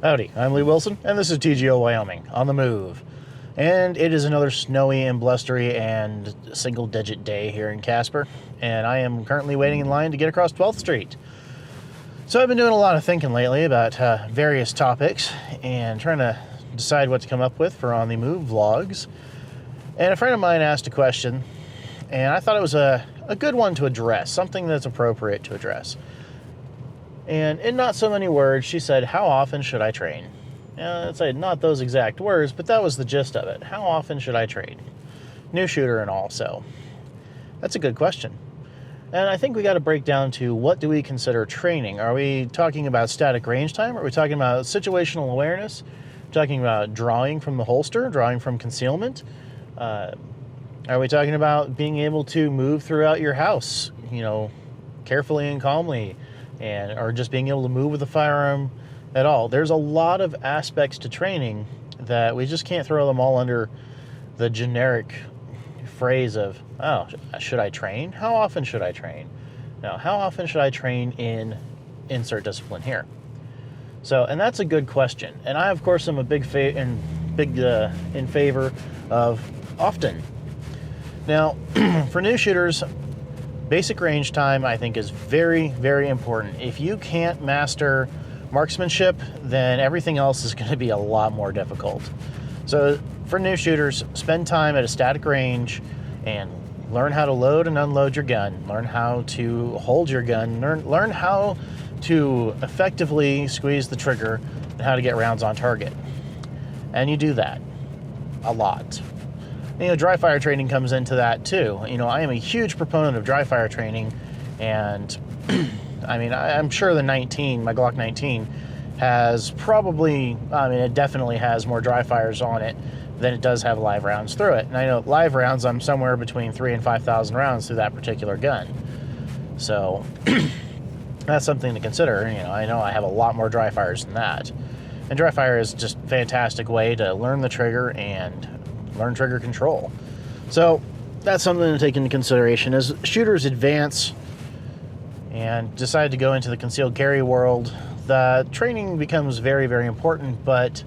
Howdy, I'm Lee Wilson, and this is TGO Wyoming, on the move. And it is another snowy and blustery and single-digit day here in Casper, and I am currently waiting in line to get across 12th Street. So I've been doing a lot of thinking lately about various topics, and trying to decide what to come up with for On the Move vlogs. And a friend of mine asked a question, and I thought it was a good one to address, something that's appropriate to address. And in not so many words, she said, how often should I train? I'd say not those exact words, but that was the gist of it. How often should I train? New shooter and all, so that's a good question. And I think we got to break down to what do we consider training? Are we talking about static range time? Are we talking about situational awareness? Talking about drawing from the holster, drawing from concealment? Are we talking about being able to move throughout your house, carefully and calmly? Or just being able to move with a firearm at all. There's a lot of aspects to training that we just can't throw them all under the generic phrase of, oh, should I train? How often should I train? Now, how often should I train in insert discipline here? So, and that's a good question. And I, of course, am a big in favor of often. Now, for new shooters, basic range time, I think, is very, very important. If you can't master marksmanship, then everything else is going to be a lot more difficult. So for new shooters, spend time at a static range and learn how to load and unload your gun. Learn how to hold your gun. Learn how to effectively squeeze the trigger and how to get rounds on target. And you do that a lot. Dry fire training comes into that too. I am a huge proponent of dry fire training, and I'm sure my Glock 19 has probably, it definitely has more dry fires on it than it does have live rounds through it. And I know live rounds, I'm somewhere between 3,000 and 5,000 rounds through that particular gun. So that's something to consider. I know I have a lot more dry fires than that. And dry fire is just a fantastic way to learn the trigger and learn trigger control. So that's something to take into consideration. As shooters advance and decide to go into the concealed carry world, the training becomes very, very important, but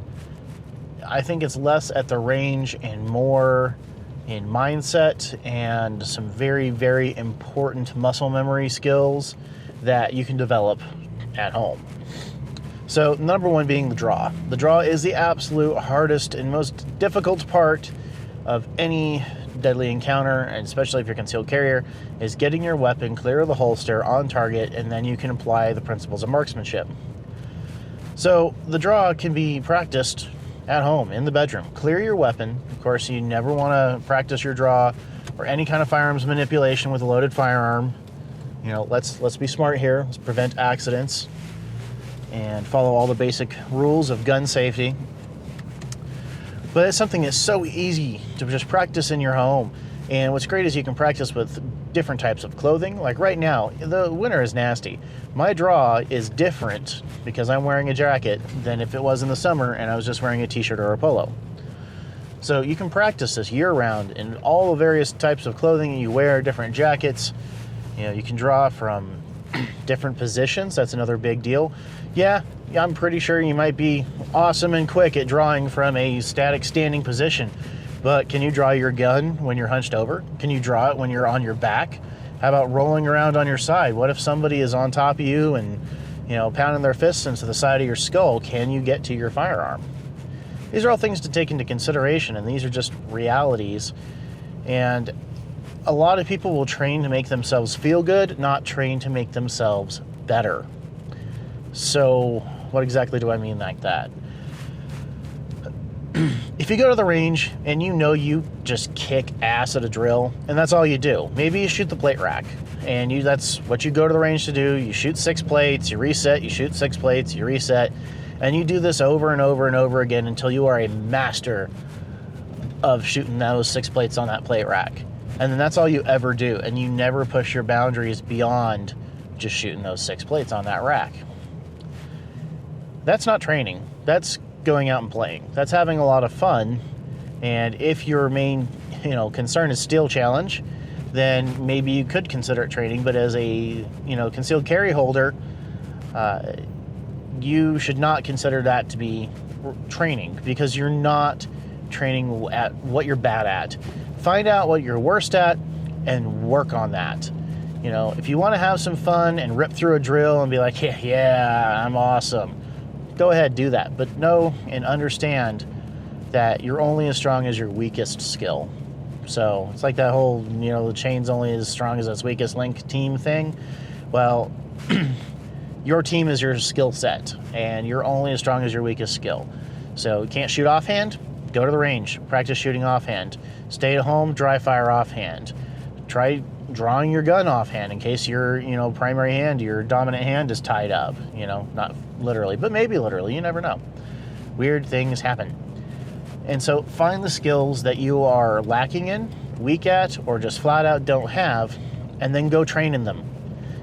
I think it's less at the range and more in mindset and some very, very important muscle memory skills that you can develop at home. So number one being the draw. The draw is the absolute hardest and most difficult part of any deadly encounter, and especially if you're a concealed carrier, is getting your weapon clear of the holster on target, and then you can apply the principles of marksmanship. So the draw can be practiced at home, in the bedroom. Clear your weapon. Of course, you never want to practice your draw or any kind of firearms manipulation with a loaded firearm. Let's be smart here. Let's prevent accidents and follow all the basic rules of gun safety. But it's something that's so easy to just practice in your home. And what's great is you can practice with different types of clothing. Like right now, the winter is nasty. My draw is different because I'm wearing a jacket than if it was in the summer and I was just wearing a t-shirt or a polo. So you can practice this year-round in all the various types of clothing you wear, different jackets. You can draw from different positions. That's another big deal. Yeah, I'm pretty sure you might be awesome and quick at drawing from a static standing position, but can you draw your gun when you're hunched over? Can you draw it when you're on your back? How about rolling around on your side? What if somebody is on top of you and, pounding their fists into the side of your skull? Can you get to your firearm? These are all things to take into consideration, and these are just realities. And a lot of people will train to make themselves feel good, not train to make themselves better. So what exactly do I mean like that? If you go to the range and you just kick ass at a drill, and that's all you do, maybe you shoot the plate rack, and that's what you go to the range to do. You shoot 6 plates, you reset, you shoot 6 plates, you reset, and you do this over and over and over again until you are a master of shooting those 6 plates on that plate rack. And then that's all you ever do, and you never push your boundaries beyond just shooting those 6 plates on that rack. That's not training. That's going out and playing. That's having a lot of fun. And if your main, concern is steel challenge, then maybe you could consider it training. But as a, concealed carry holder, you should not consider that to be training, because you're not training at what you're bad at. Find out what you're worst at and work on that. You know, if you want to have some fun and rip through a drill and be like, yeah, I'm awesome, go ahead, do that. But know and understand that you're only as strong as your weakest skill. So it's like that whole, you know, the chain's only as strong as its weakest link team thing. Well, your team is your skill set, and you're only as strong as your weakest skill. So you can't shoot offhand? Go to the range, practice shooting offhand. Stay at home, dry fire offhand. Try drawing your gun offhand in case your, you know, primary hand, your dominant hand is tied up. You know, not literally, but maybe literally, you never know. Weird things happen. And so find the skills that you are lacking in, weak at, or just flat out don't have, and then go train in them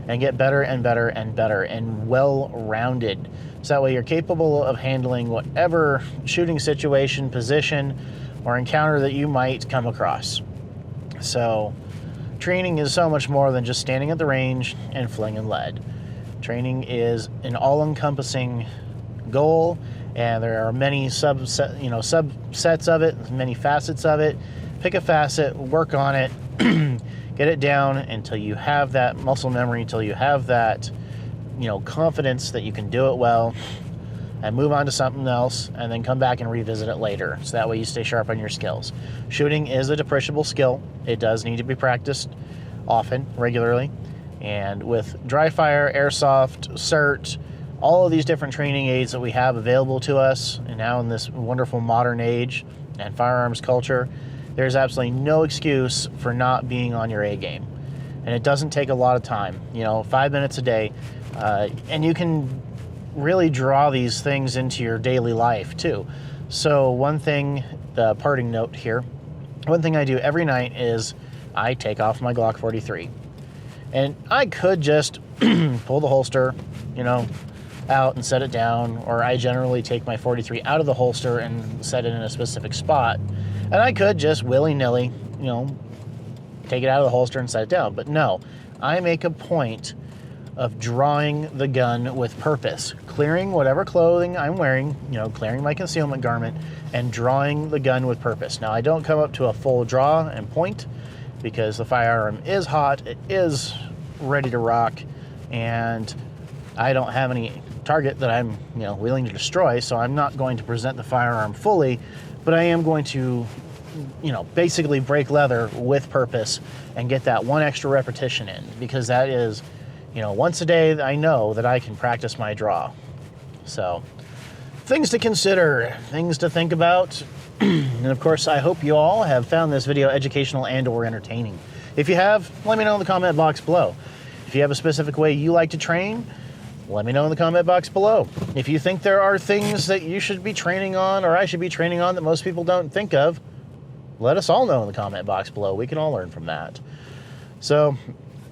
and get better and better and better and well-rounded. So that way you're capable of handling whatever shooting situation, position, or encounter that you might come across. So training is so much more than just standing at the range and flinging lead. Training is an all-encompassing goal, and there are many subsets of it, many facets of it. Pick a facet, work on it, get it down until you have that muscle memory, until you have that, you know, confidence that you can do it well, and move on to something else, and then come back and revisit it later. So that way you stay sharp on your skills. Shooting is a depreciable skill. It does need to be practiced often, regularly. And with dry fire, airsoft, CERT, all of these different training aids that we have available to us, and now in this wonderful modern age and firearms culture, there's absolutely no excuse for not being on your A game. And it doesn't take a lot of time, you know, 5 minutes a day, and you can really draw these things into your daily life too. So one thing, the parting note here, one thing I do every night is I take off my Glock 43. And I could just pull the holster, you know, out and set it down, or I generally take my 43 out of the holster and set it in a specific spot. And I could just willy-nilly, you know, take it out of the holster and set it down. But no, I make a point of drawing the gun with purpose, clearing whatever clothing I'm wearing, you know, clearing my concealment garment, and drawing the gun with purpose. Now, I don't come up to a full draw and point, because the firearm is hot, it is ready to rock, and I don't have any target that I'm, you know, willing to destroy, so I'm not going to present the firearm fully, but I am going to, you know, basically break leather with purpose and get that one extra repetition in, because that is, you know, once a day I know that I can practice my draw. So things to consider, things to think about. And of course, I hope you all have found this video educational and or entertaining. If you have, let me know in the comment box below. If you have a specific way you like to train, let me know in the comment box below. If you think there are things that you should be training on, or I should be training on, that most people don't think of, let us all know in the comment box below. We can all learn from that. So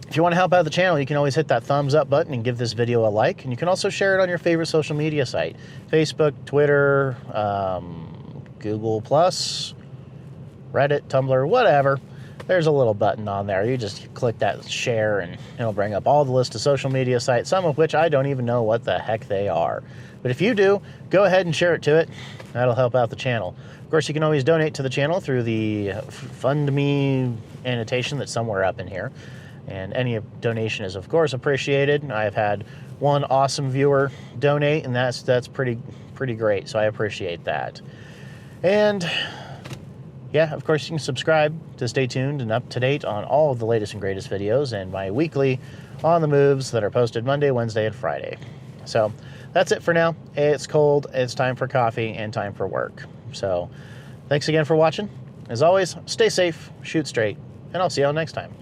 if you want to help out the channel, you can always hit that thumbs up button and give this video a like. And you can also share it on your favorite social media site. Facebook, Twitter, Google+, Reddit, Tumblr, whatever. There's a little button on there. You just click that share and it'll bring up all the list of social media sites, some of which I don't even know what the heck they are. But if you do, go ahead and share it to it. That'll help out the channel. Of course, you can always donate to the channel through the Fund Me annotation that's somewhere up in here. And any donation is, of course, appreciated. I've had one awesome viewer donate, and that's pretty great, so I appreciate that. And yeah, of course, you can subscribe to stay tuned and up to date on all of the latest and greatest videos and my weekly On the Moves that are posted Monday, Wednesday, and Friday. So that's it for now. It's cold, it's time for coffee, and time for work. So thanks again for watching. As always, stay safe, shoot straight, and I'll see you all next time.